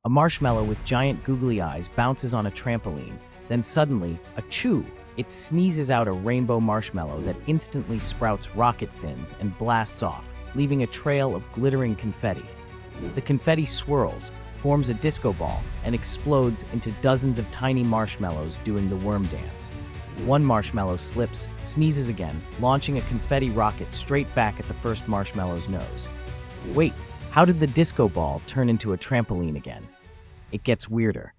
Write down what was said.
A marshmallow with giant googly eyes bounces on a trampoline. Then suddenly, achoo! It sneezes out a rainbow marshmallow that instantly sprouts rocket fins and blasts off, leaving a trail of glittering confetti. The confetti swirls, forms a disco ball, and explodes into dozens of tiny marshmallows doing the worm dance. One marshmallow slips, sneezes again, launching a confetti rocket straight back at the first marshmallow's nose. Wait, how did the disco ball turn into a trampoline again? It gets weirder.